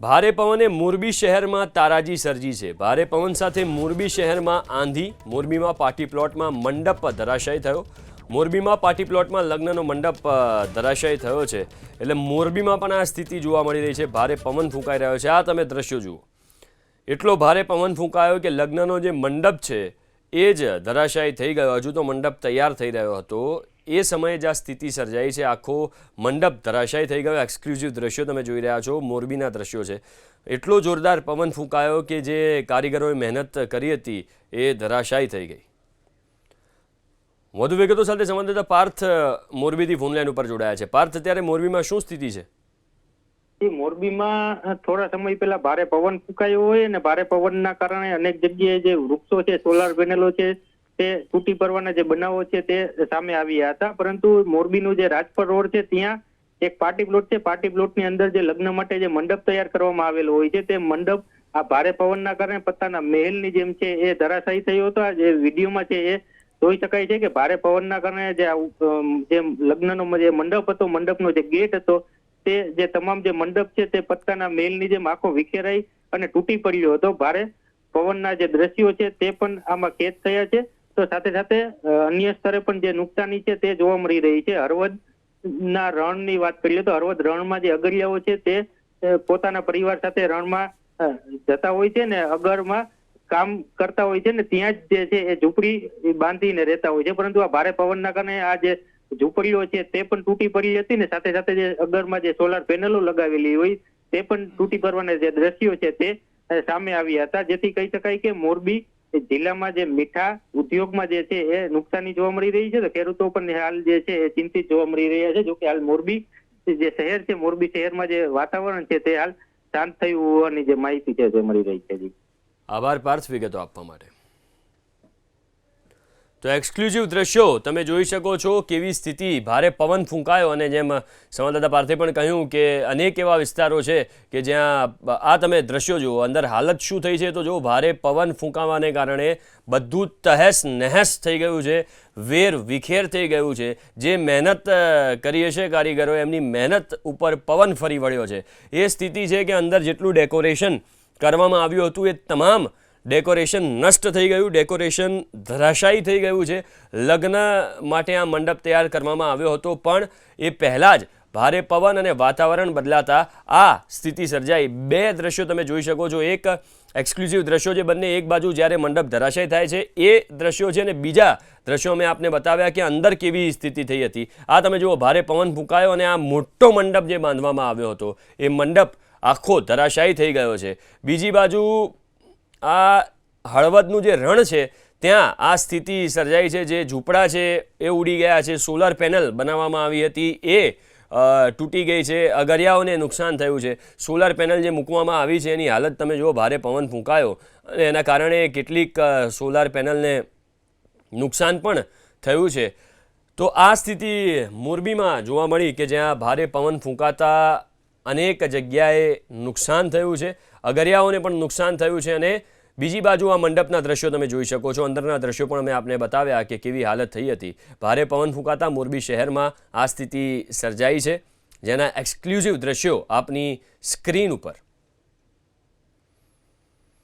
ભારે પવને મોરબી શહેરમાં તારાજી સર્જી છે। ભારે પવન સાથે મોરબી શહેરમાં આંધી। મોરબીમાં પાર્ટી પ્લોટમાં મંડપ ધરાશાયી થયો। મોરબીમાં પાર્ટી પ્લોટમાં લગ્નનો મંડપ ધરાશાયી થયો છે। એટલે મોરબીમાં પણ આ સ્થિતિ જોવા મળી રહી છે। ભારે પવન ફૂંકાઈ રહ્યો છે। આ તમે દ્રશ્યો જુઓ, એટલો ભારે પવન ફૂંકાયો કે લગ્નનો જે મંડપ છે એ જ ધરાશાયી થઈ ગયો। હજુ તો મંડપ તૈયાર થઈ રહ્યો હતો એ સમયે જ આ સ્થિતિ સર્જાઈ છે। આખો મંડપ ધરાશાયી થઈ ગયો। એક્સક્લુઝિવ દ્રશ્યો તમે જોઈ રહ્યા છો, મોરબીના દ્રશ્યો છે। એટલો જોરદાર પવન ફૂંકાયો કે જે કારીગરોએ મહેનત કરી હતી એ ધરાશાયી થઈ ગઈ। વધુ વિગતો સાથે સંવાદદાતા પાર્થ મોરબીથી ફોનલાઈન ઉપર જોડાયા છે। પાર્થ, અત્યારે મોરબીમાં શું સ્થિતિ છે? મોરબીમાં થોડા સમય પહેલા ભારે પવન ફૂંકાયો હોય અને ભારે પવનના કારણે અનેક જગ્યાએ જે વૃક્ષો છે, સોલાર પેનલો છે, તે તૂટી પડવાના જે બનાવો છે તે સામે આવ્યા હતા। પરંતુ મોરબીનું જે રાજપર રોડ છે ત્યાં એક પાર્ટી પ્લોટ છે। પાર્ટી પ્લોટની અંદર જે લગ્ન માટે જે મંડપ તૈયાર કરવામાં આવેલો હોય છે તે મંડપ આ ભારે પવનના કારણે પત્તાના મહેલની જેમ છે એ ધરાશાયી થયો હતો। જે વિડીયોમાં છે એ જોઈ શકાય છે કે ભારે પવનના કારણે જે લગ્નનો જે મંડપ હતો, મંડપનો જે ગેટ હતો, તે જે તમામ જે મંડપ છે તે પત્તાના મહેલની જેમ આખો વિખેરાઈ અને તૂટી પડ્યો હતો। ભારે પવનના જે દ્રશ્યો છે તે પણ આમાં કેદ થયા છે। તો સાથે સાથે અન્ય સ્તરે પણ જે નુકસાની છે તે જોવા મળી રહી છે। હળવદના રણની વાત કરીએ તો હળવદ રણમાં જે અગરિયાઓ છે તે પોતાના પરિવાર સાથે રણમાં જતા હોય છે ને અગરમાં કામ કરતા હોય છે ને ત્યાં જ જે છે એ ઝૂંપડી બાંધીને રહેતા હોય છે। પરંતુ આ ભારે પવનના કારણે આ જે ઝૂંપડીઓ છે તે પણ તૂટી પડી હતી ને સાથે સાથે જે અગરમાં જે સોલાર પેનલો લગાવેલી હોય તે પણ તૂટી પડવાના જે દ્રશ્યો છે તે સામે આવ્યા હતા। જેથી કહી શકાય કે મોરબી જિલ્લામાં જે મીઠા ઉદ્યોગમાં જે છે એ નુકસાની જોવા મળી રહી છે। તો ખેડૂતો પણ હાલ જે છે એ ચિંતિત જોવા મળી રહ્યા છે। જોકે હાલ મોરબી જે શહેર છે, મોરબી શહેરમાં જે વાતાવરણ છે તે હાલ શાંત થયું હોવાની જે માહિતી છે તે મળી રહી છે। જી આભાર પાર્થ વિગતો આપવા માટે। તો એક્સક્લુઝિવ દ્રશ્યો તમે જોઈ શકો છો, કેવી સ્થિતિ, ભારે પવન ફૂંકાયો અને જેમ સંવાદદાતા પાર્થે પણ કહ્યું કે અનેક એવા વિસ્તારો છે કે જ્યાં આ તમે દ્રશ્યો જુઓ, અંદર હાલત શું થઈ છે તો જો ભારે પવન ફૂંકાવાને કારણે બધું તહેસ નહેસ થઈ ગયું છે, વેર વિખેર થઈ ગયું છે। જે મહેનત કરી હશે કારીગરો, એમની મહેનત ઉપર પવન ફરી વળ્યો છે। એ સ્થિતિ છે કે અંદર જેટલું ડેકોરેશન કરવામાં આવ્યું હતું એ તમામ ડેકોરેશન નષ્ટ થઈ ગયું, ડેકોરેશન ધરાશાયી થઈ ગયું છે। લગ્ન માટે આ મંડપ તૈયાર કરવામાં આવ્યો હતો પણ એ પહેલાં જ ભારે પવન અને વાતાવરણ બદલાતા આ સ્થિતિ સર્જાઈ। બે દ્રશ્યો તમે જોઈ શકો છો, એક એક્સક્લુઝિવ દ્રશ્યો છે બંને, એક બાજુ જ્યારે મંડપ ધરાશાયી થાય છે એ દ્રશ્યો છે અને બીજા દ્રશ્યો મેં આપને બતાવ્યા કે અંદર કેવી સ્થિતિ થઈ હતી। આ તમે જુઓ, ભારે પવન ફૂંકાયો અને આ મોટો મંડપ જે બાંધવામાં આવ્યો હતો એ મંડપ આખો ધરાશાયી થઈ ગયો છે। બીજી બાજુ આ હળવદનું જે રણ છે ત્યાં આ સ્થિતિ સર્જાઈ છે। જે ઝૂંપડા છે એ ઉડી ગયા છે, સોલાર પેનલ બનાવવામાં આવી હતી એ તૂટી ગઈ છે, અગરિયાઓને નુકસાન થયું છે। સોલાર પેનલ જે મૂકવામાં આવી છે એની હાલત તમે જુઓ, ભારે પવન ફૂંકાયો અને એના કારણે કેટલીક સોલાર પેનલને નુકસાન પણ થયું છે। તો આ સ્થિતિ મોરબીમાં જોવા મળી કે જ્યાં ભારે પવન ફૂંકાતા અનેક જગ્યાએ નુકસાન થયું છે, અગરિયાઓને પણ નુકસાન થયું છે। અને બીજી બાજુ આ મંડપના દ્રશ્યો તમે જોઈ શકો છો, અંદરના દ્રશ્યો પણ અમે આપને બતાવ્યા કે કેવી હાલત થઈ હતી। ભારે પવન ફૂંકાતા મોરબી શહેરમાં આ સ્થિતિ સર્જાઈ છે, જેના એક્સક્લુઝિવ દ્રશ્યો આપની સ્ક્રીન ઉપર